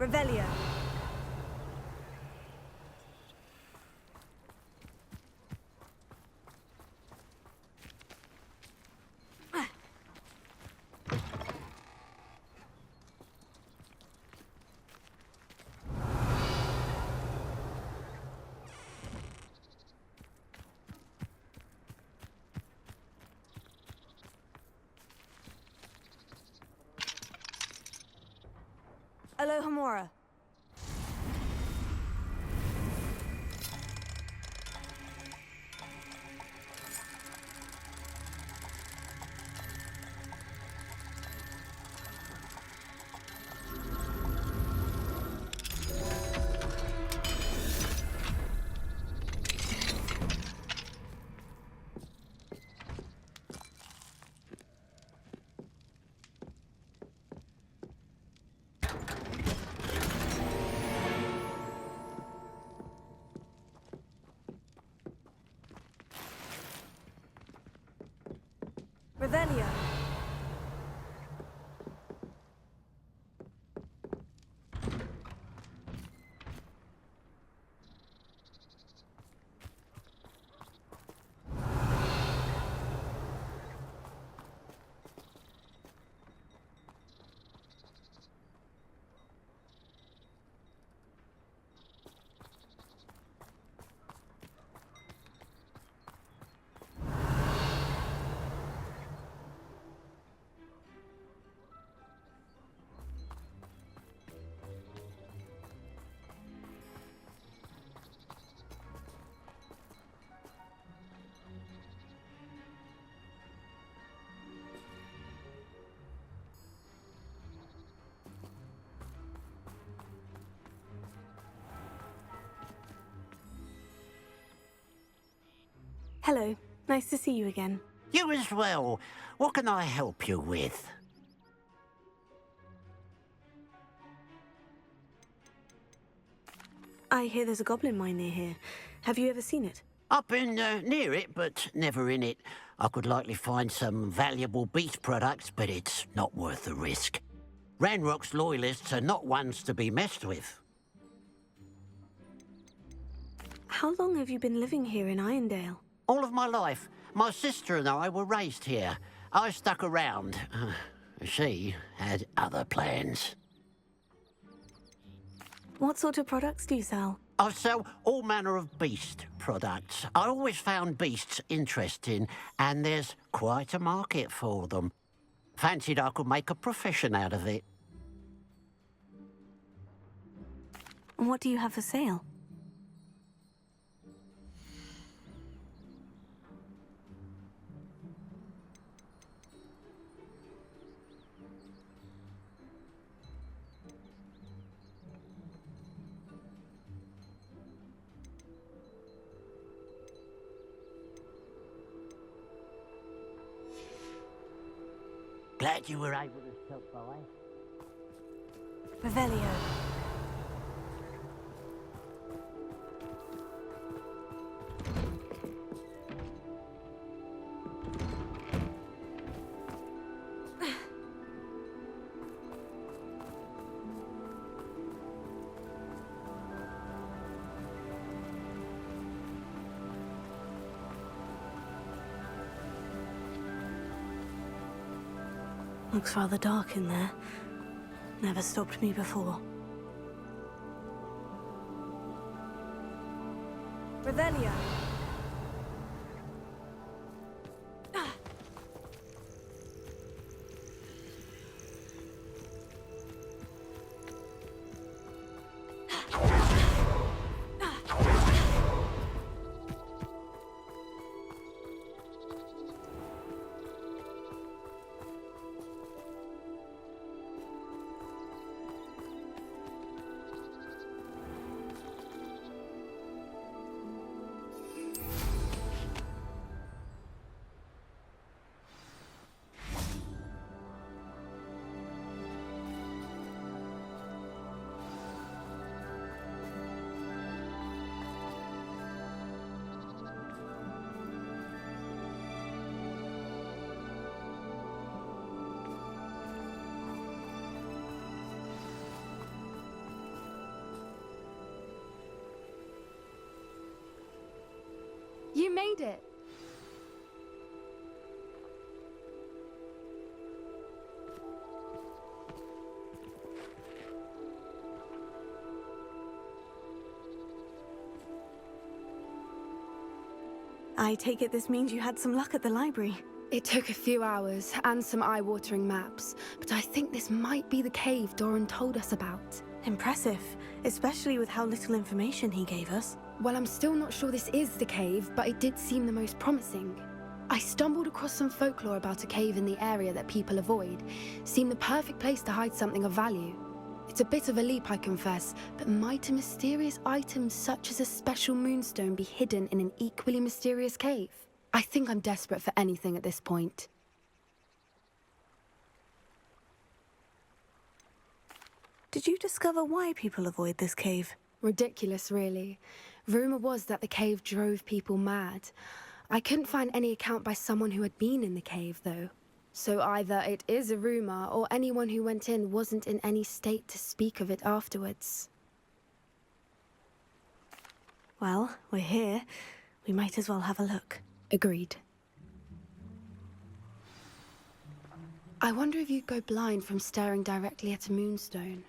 Revelio. Alohomora. Revelio. Hello. Nice to see you again. You as well. What can I help you with? I hear there's a goblin mine near here. Have you ever seen it? I've been near it, but never in it. I could likely find some valuable beast products, but it's not worth the risk. Ranrock's loyalists are not ones to be messed with. How long have you been living here in Irondale? All of my life. My sister and I were raised here. I stuck around. She had other plans. What sort of products do you sell? I sell all manner of beast products. I always found beasts interesting, and there's quite a market for them. Fancied I could make a profession out of it. And what do you have for sale? Glad you were able to stop by. Revelio. Looks rather dark in there. Never stopped me before. Revelio. made it. I take it this means you had some luck at the library. It took a few hours and some eye-watering maps, but I think this might be the cave Doran told us about. Impressive, especially with how little information he gave us. Well, I'm still not sure this is the cave, but it did seem the most promising. I stumbled across some folklore about a cave in the area that people avoid. Seemed the perfect place to hide something of value. It's a bit of a leap, I confess, but might a mysterious item such as a special moonstone be hidden in an equally mysterious cave? I think I'm desperate for anything at this point. Did you discover why people avoid this cave? Ridiculous, really. Rumor was that the cave drove people mad. I couldn't find any account by someone who had been in the cave, though. So either it is a rumor, or anyone who went in wasn't in any state to speak of it afterwards. Well, we're here. We might as well have a look. Agreed. I wonder if you'd go blind from staring directly at a moonstone.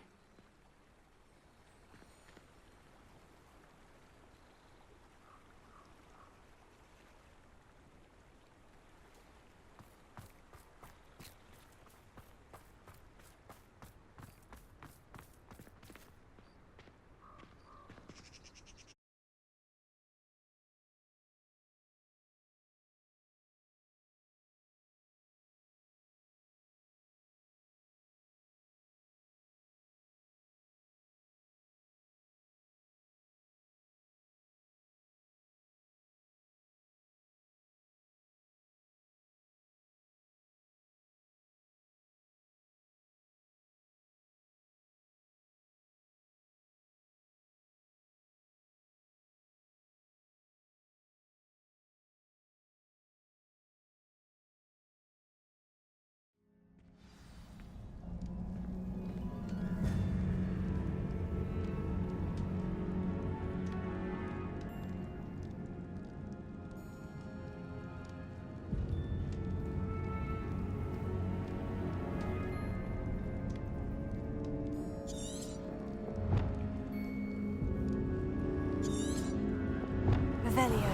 Revelio.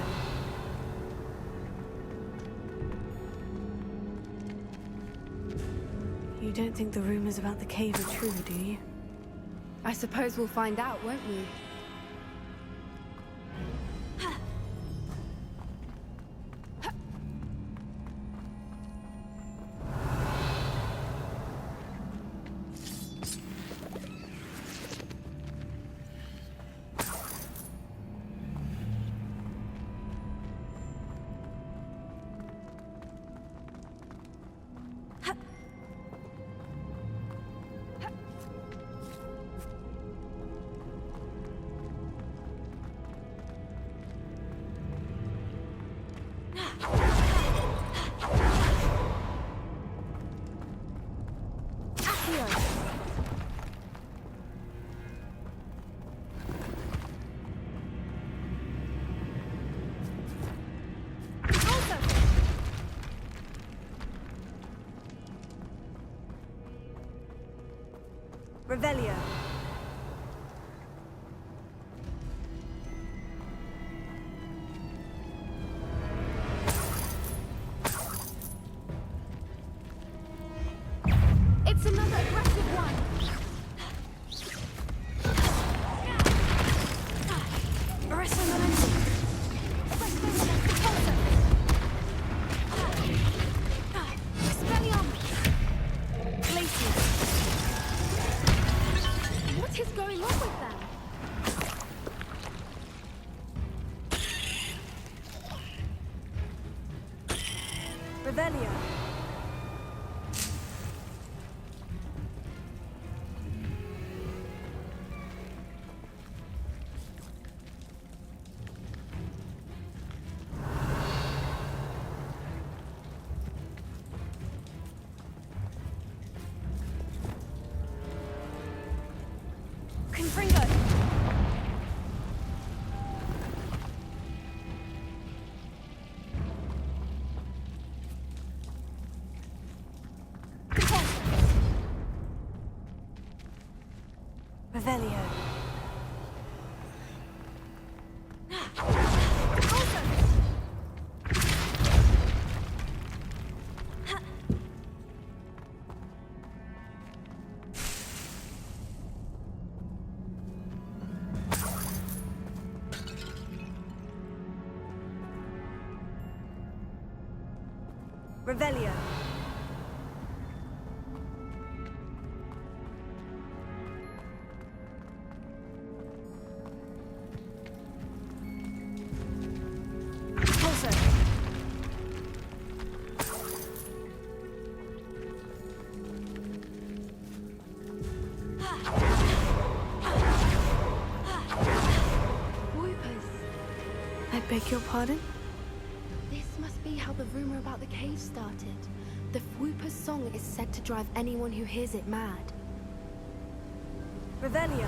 You don't think the rumors about the cave are true, do you? I suppose we'll find out, won't we? Revelio. It's another aggressive one! Arresto momentum. Glacius. Revelio. Revelio. I beg your pardon? This must be how the rumor about the cave started. The Whooper's song is said to drive anyone who hears it mad. Revelio.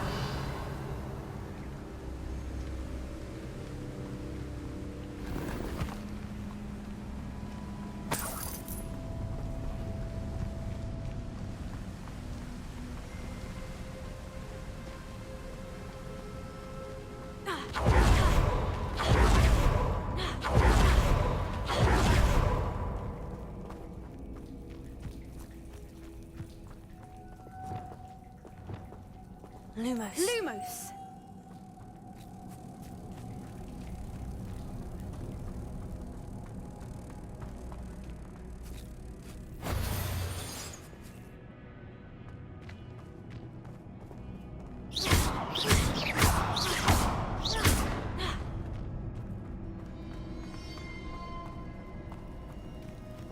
Lumos. Lumos!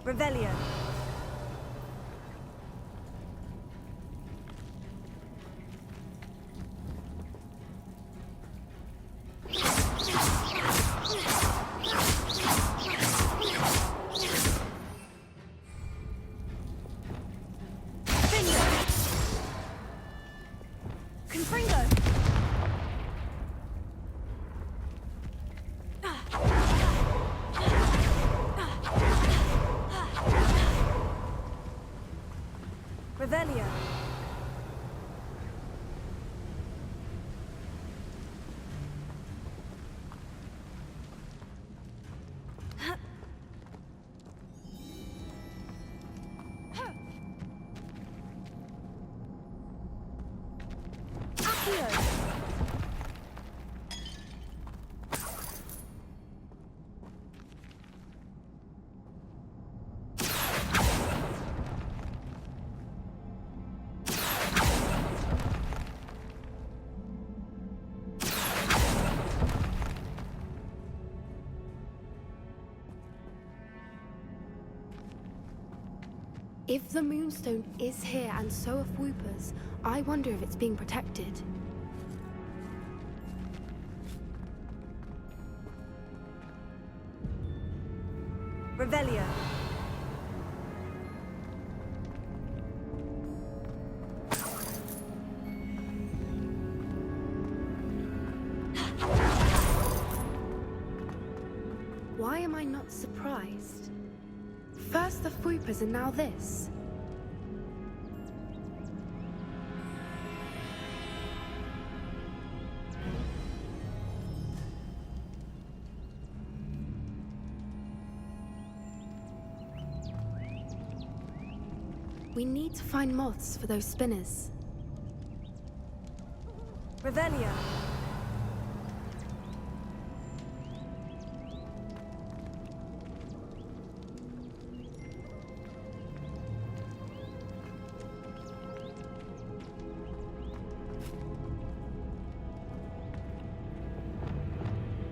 Revelio. Revelio. If the Moonstone is here and so are Whoopers, I wonder if it's being protected. Revelio. Why am I not surprised? First the Whoopers and now this. We need to find moths for those spinners. Revelio.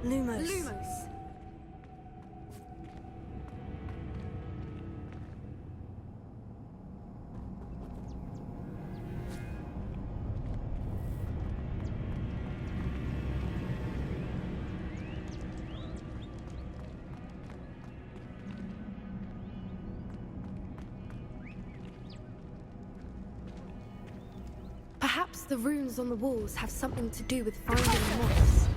Lumos. Lumos! Perhaps the runes on the walls have something to do with finding the moths.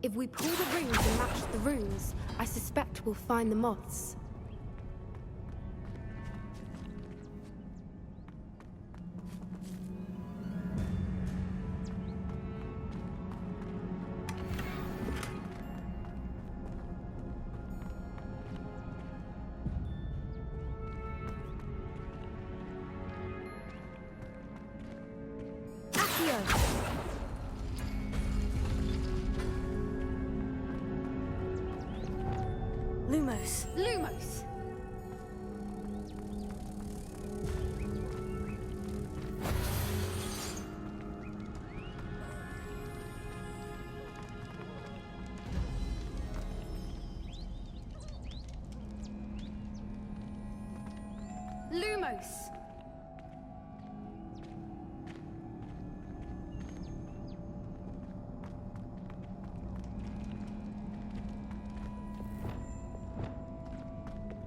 If we pull the rings and match the runes, I suspect we'll find the moths. Lumos. Lumos! Lumos!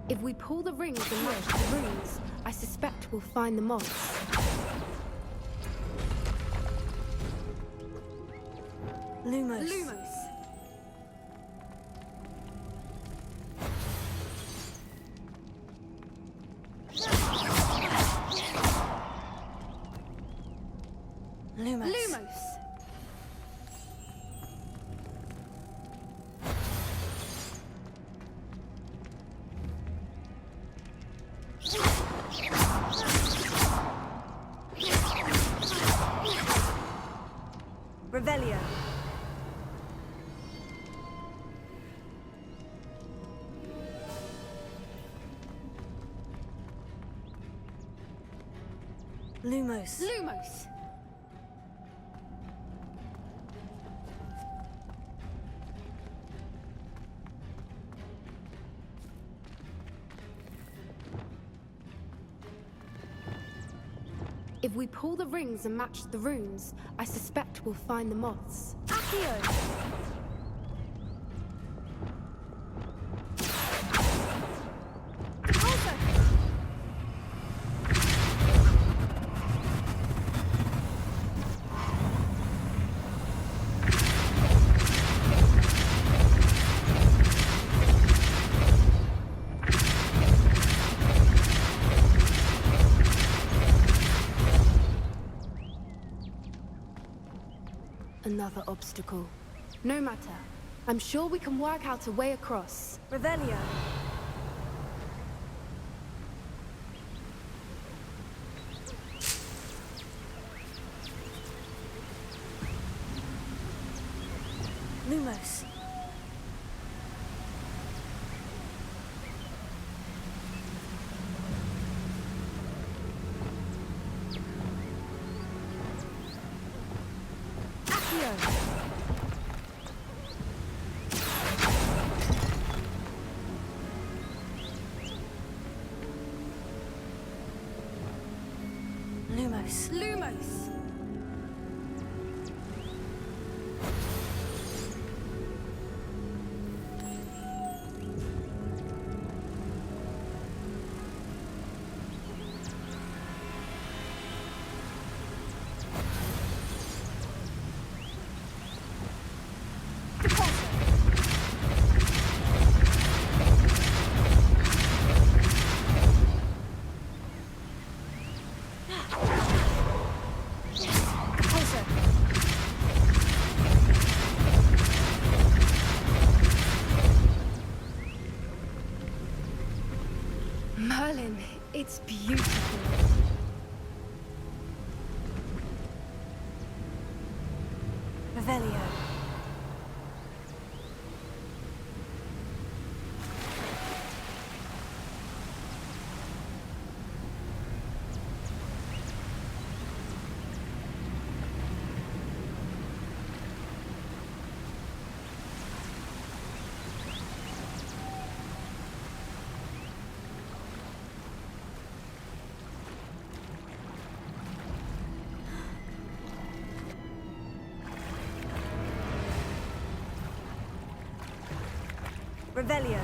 If we pull the rings and match the runes, I suspect we'll find the moths. Lumos. Lumos! Lumos. Lumos! Revelio. Lumos. Lumos! If we pull the rings and match the runes, I suspect we'll find the moths. Accio. Another obstacle. No matter. I'm sure we can work out a way across. Revelio. Lumos. Lumos. Lumos! Merlin, it's beautiful. Revelio. Revelio.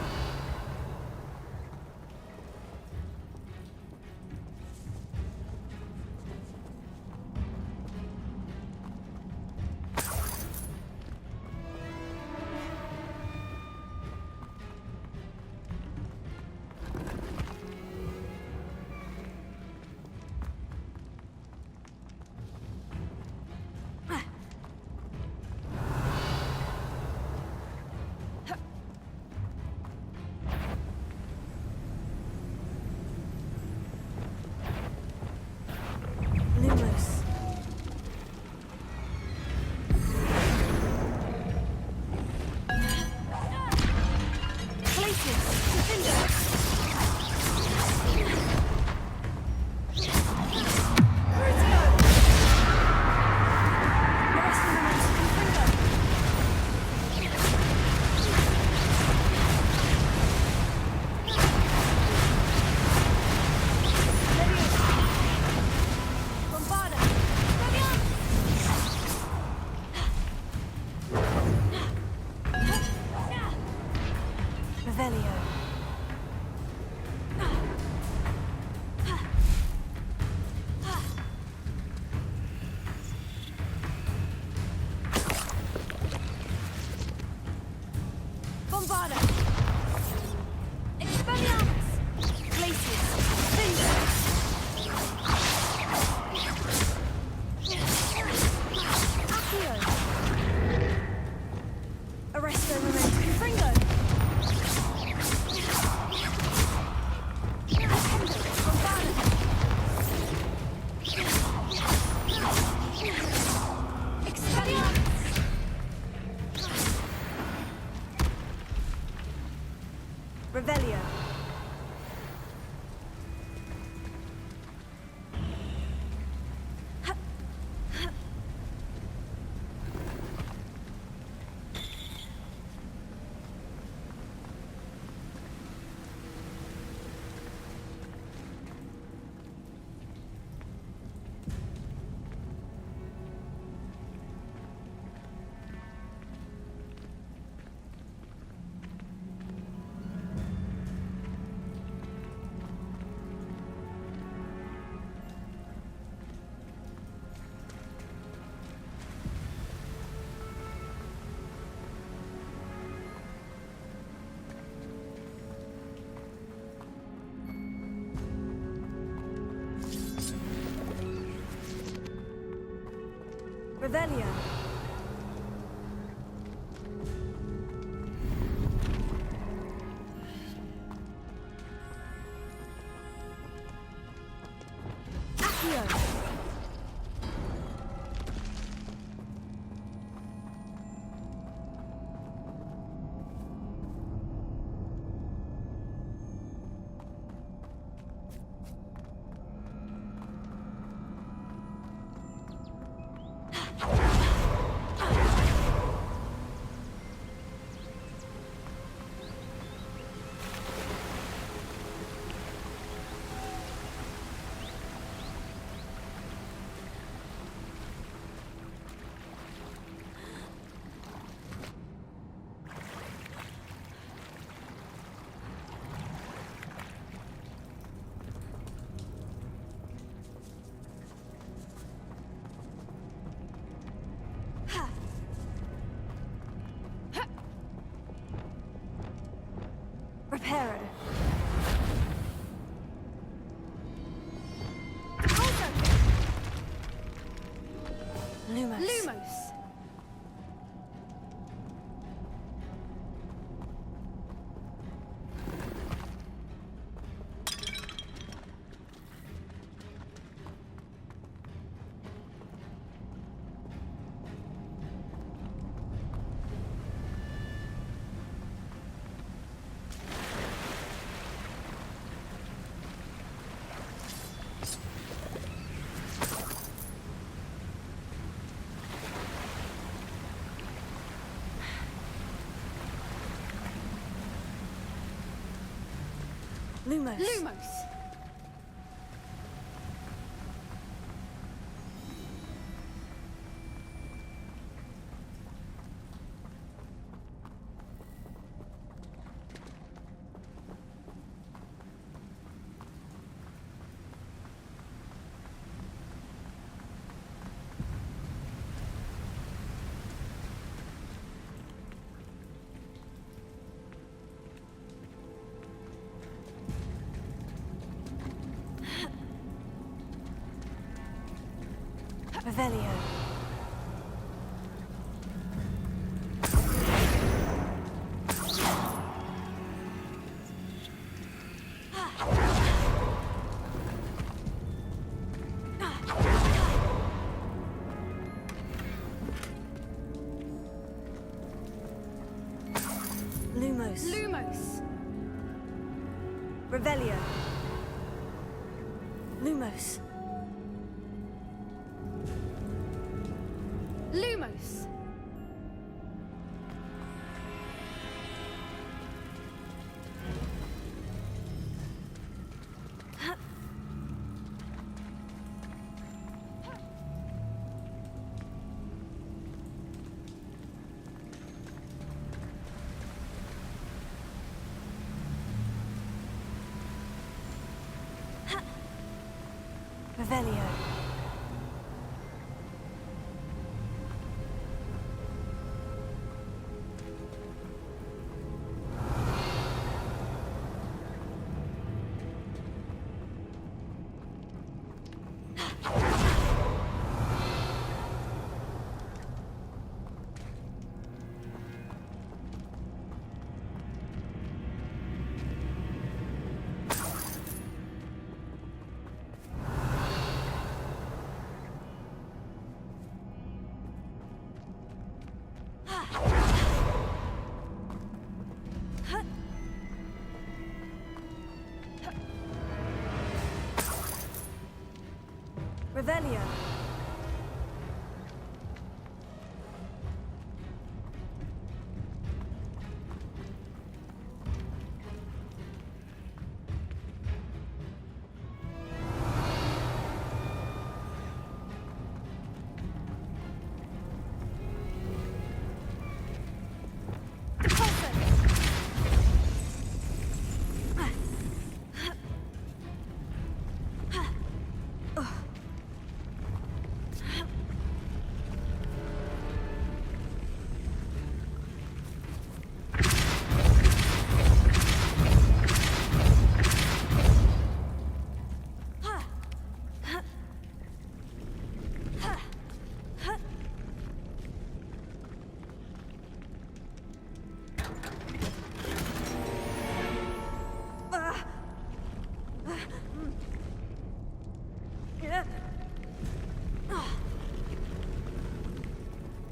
Revelio. Accio. Reparo. Lumos. Lumos! Lumos. Lumos! Revelio. Lumos. Lumos! Revelio. Lumos. Lumos! Revelio. Revelio.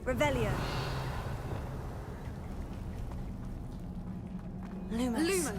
Revelio. Lumos. Lumos.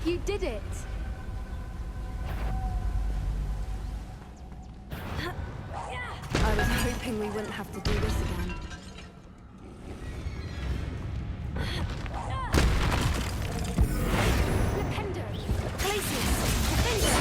You did it! I was hoping we wouldn't have to do this again. Flipendo! Glacius! Defender!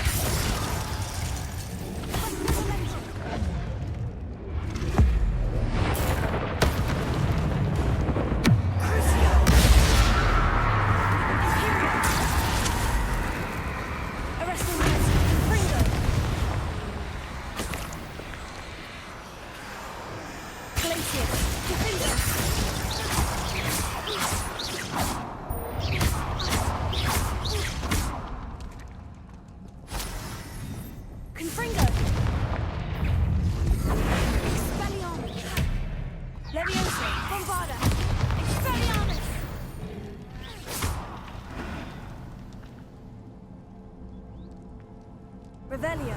Revelio.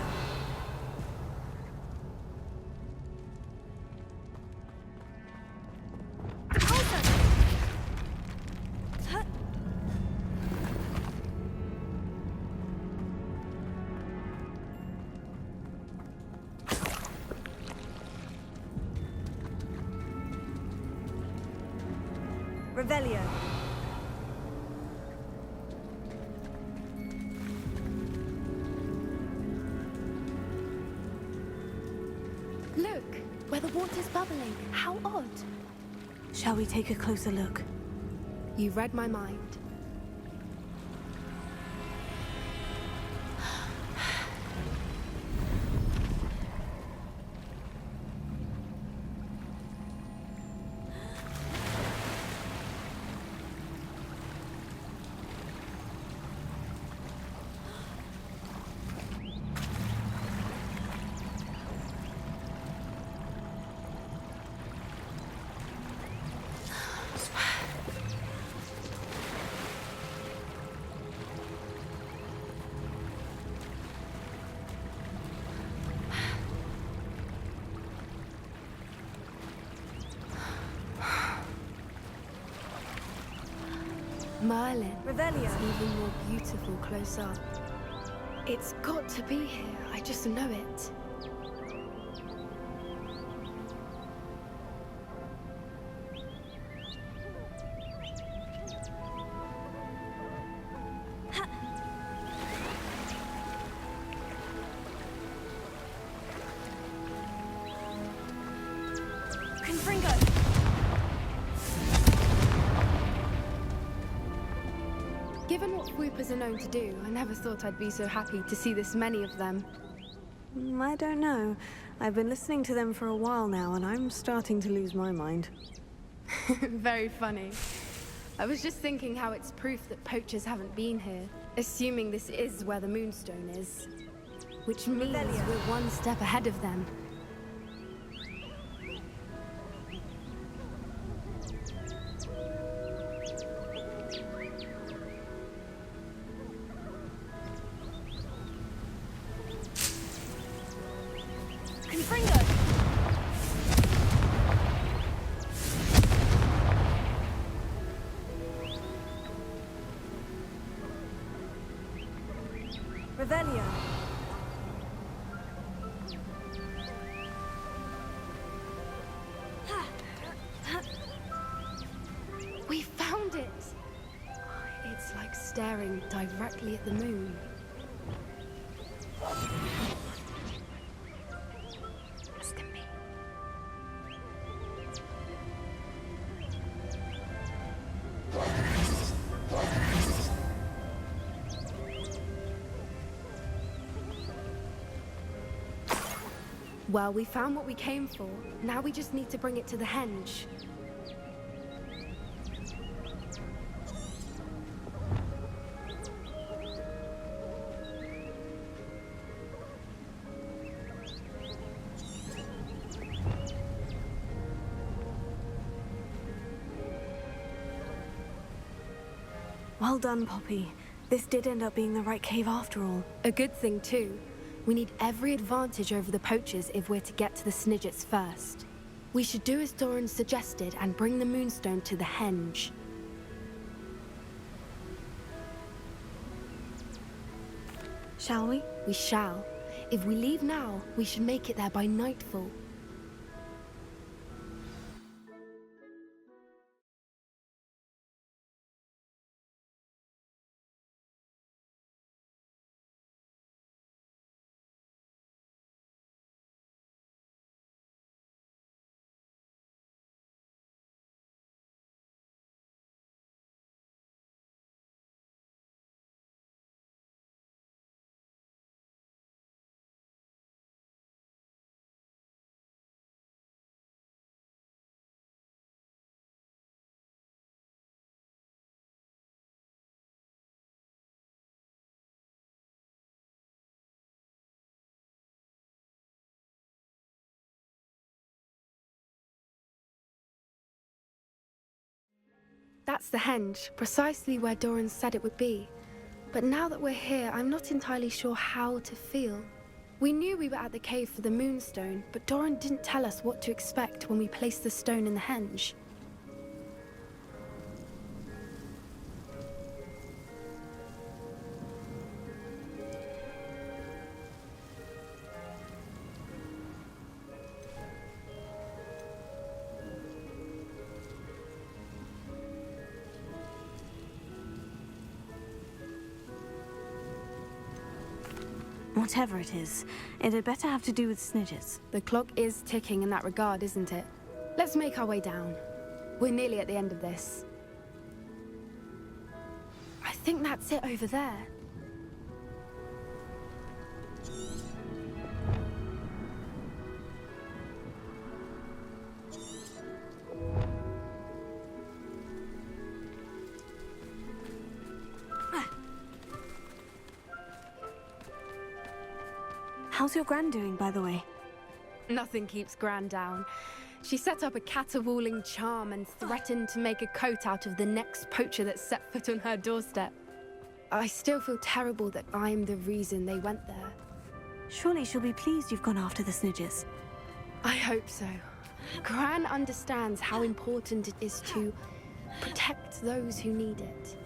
Revelio. Look, where the water's bubbling. How odd. Shall we take a closer look? You read my mind. Merlin. Revelio. It's even more beautiful close up. It's got to be here. I just know it. Confringo! Given what Whoopers are known to do, I never thought I'd be so happy to see this many of them. I don't know. I've been listening to them for a while now, and I'm starting to lose my mind. Very funny. I was just thinking how it's proof that poachers haven't been here, assuming this is where the Moonstone is. Which means we're one step ahead of them. Confringo! Revelio. We found it! It's like staring directly at the moon. Trust in me. Well, we found what we came for. Now we just need to bring it to the henge. Well done, Poppy. This did end up being the right cave after all. A good thing, too. We need every advantage over the poachers if we're to get to the Snidgets first. We should do as Doran suggested and bring the Moonstone to the henge. Shall we? We shall. If we leave now, we should make it there by nightfall. That's the henge, precisely where Doran said it would be. But now that we're here, I'm not entirely sure how to feel. We knew we were at the cave for the Moonstone, but Doran didn't tell us what to expect when we placed the stone in the henge. Whatever it is, it had better have to do with Snidgets. The clock is ticking in that regard, isn't it? Let's make our way down. We're nearly at the end of this. I think that's it over there. How's your Gran doing, by the way? Nothing keeps Gran down. She set up a caterwauling charm and threatened to make a coat out of the next poacher that set foot on her doorstep. I still feel terrible that I'm the reason they went there. Surely she'll be pleased you've gone after the Snidgets. I hope so. Gran understands how important it is to protect those who need it.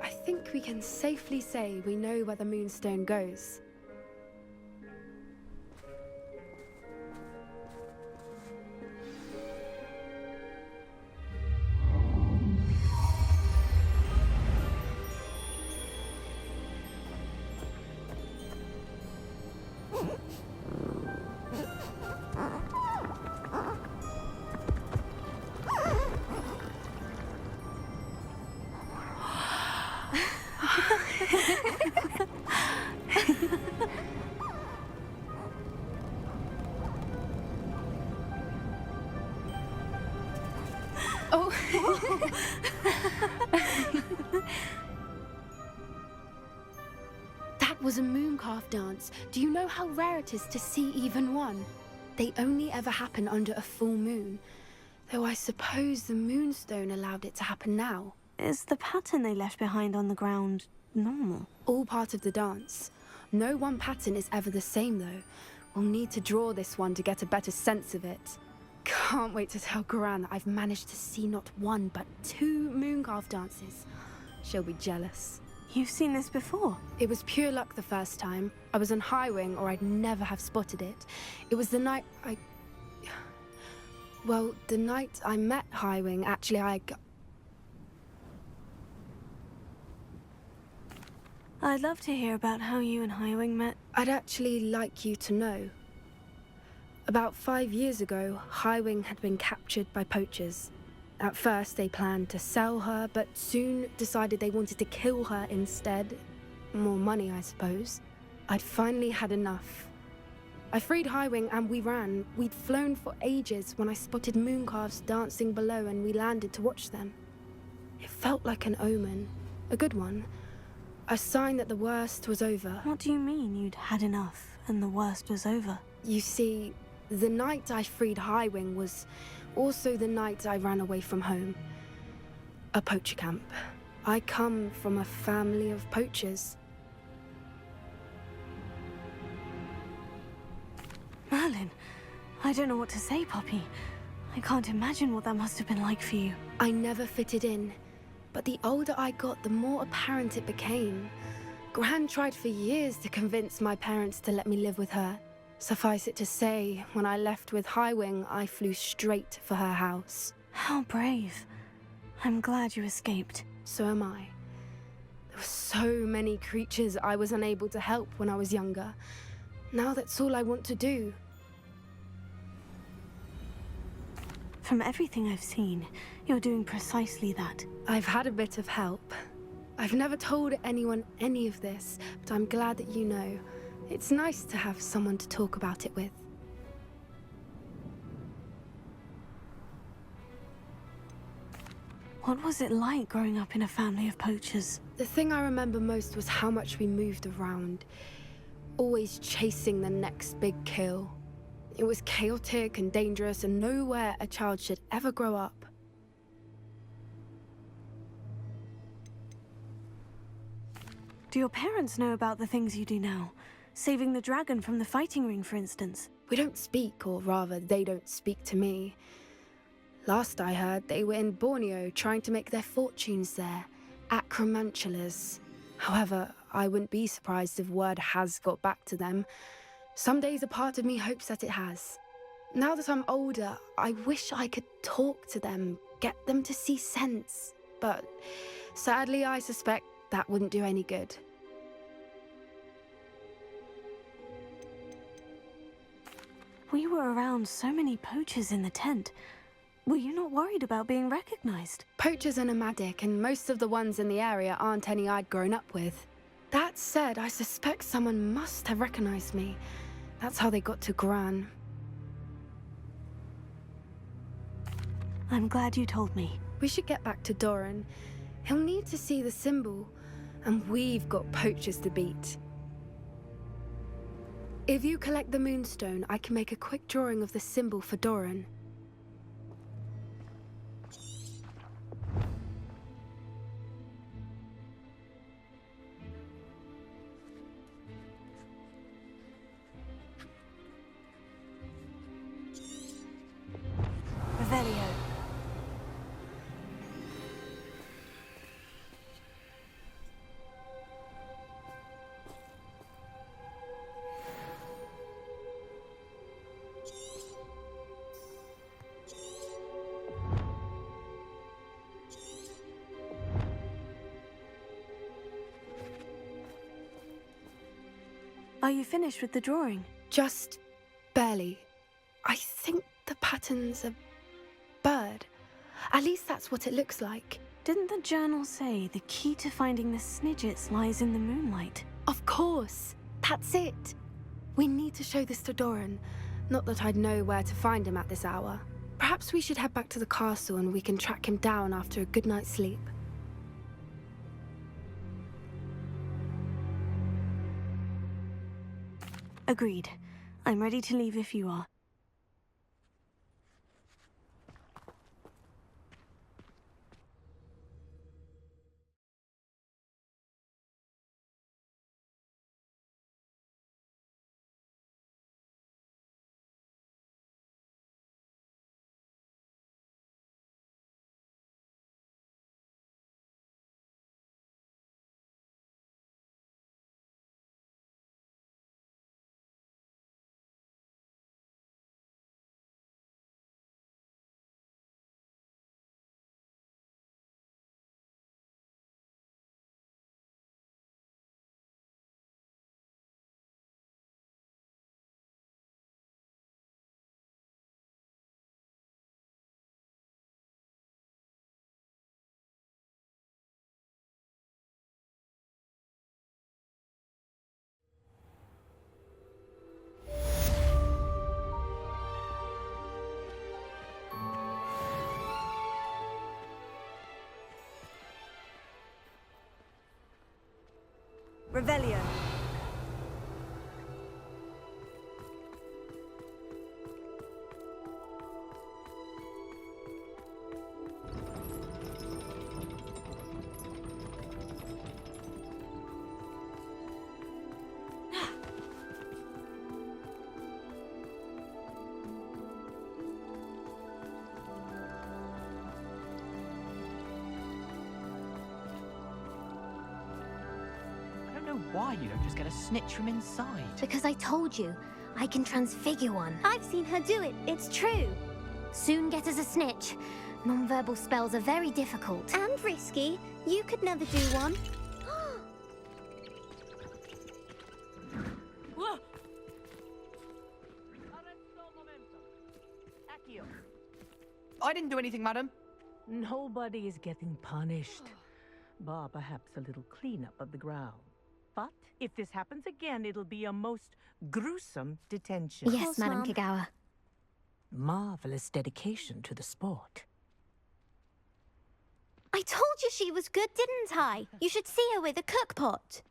I think we can safely say we know where the Moonstone goes. Oh. That was a mooncalf dance. Do you know how rare it is to see even one? They only ever happen under a full moon. Though I suppose the moonstone allowed it to happen now. Is the pattern they left behind on the ground normal? All part of the dance. No one pattern is ever the same, though. We'll need to draw this one to get a better sense of it. Can't wait to tell Gran that I've managed to see not one, but 2 mooncalf dances. She'll be jealous. You've seen this before? It was pure luck the first time. I was on Highwing, or I'd never have spotted it. It was the night Well, the night I met Highwing, actually, I'd love to hear about how you and Highwing met. I'd actually like you to know. About 5 years ago, Highwing had been captured by poachers. At first, they planned to sell her, but soon decided they wanted to kill her instead. More money, I suppose. I'd finally had enough. I freed Highwing and we ran. We'd flown for ages when I spotted mooncalves dancing below and we landed to watch them. It felt like an omen. A good one. A sign that the worst was over. What do you mean you'd had enough and the worst was over? You see, the night I freed Highwing was also the night I ran away from home. A poacher camp. I come from a family of poachers. Merlin, I don't know what to say, Poppy. I can't imagine what that must have been like for you. I never fitted in, but the older I got, the more apparent it became. Gran tried for years to convince my parents to let me live with her. Suffice it to say, when I left with Highwing, I flew straight for her house. How brave. I'm glad you escaped. So am I. There were so many creatures I was unable to help when I was younger. Now that's all I want to do. From everything I've seen, you're doing precisely that. I've had a bit of help. I've never told anyone any of this, but I'm glad that you know. It's nice to have someone to talk about it with. What was it like growing up in a family of poachers? The thing I remember most was how much we moved around. Always chasing the next big kill. It was chaotic and dangerous and nowhere a child should ever grow up. Do your parents know about the things you do now? Saving the dragon from the fighting ring, for instance. We don't speak, or rather, they don't speak to me. Last I heard, they were in Borneo trying to make their fortunes there, acromantulas. However, I wouldn't be surprised if word has got back to them. Some days a part of me hopes that it has. Now that I'm older, I wish I could talk to them, get them to see sense. But sadly, I suspect that wouldn't do any good. We were around so many poachers in the tent. Were you not worried about being recognized? Poachers are nomadic, and most of the ones in the area aren't any I'd grown up with. That said, I suspect someone must have recognized me. That's how they got to Gran. I'm glad you told me. We should get back to Doran. He'll need to see the symbol, and we've got poachers to beat. If you collect the moonstone, I can make a quick drawing of the symbol for Doran. Revelio. Are you finished with the drawing? Just barely. I think the pattern's a bird. At least that's what it looks like. Didn't the journal say the key to finding the Snidgets lies in the moonlight? Of course. That's it. We need to show this to Doran. Not that I'd know where to find him at this hour. Perhaps we should head back to the castle and we can track him down after a good night's sleep. Agreed. I'm ready to leave if you are. Revelio. Why you don't just get a snitch from inside? Because I told you, I can transfigure one. I've seen her do it, it's true. Soon get us a snitch. Non-verbal spells are very difficult. And risky. You could never do one. I didn't do anything, madam. Nobody is getting punished. Bar perhaps a little cleanup of the ground. But if this happens again, it'll be a most gruesome detention. Yes, Madam Kagawa. Marvelous dedication to the sport. I told you she was good, didn't I? You should see her with a cookpot.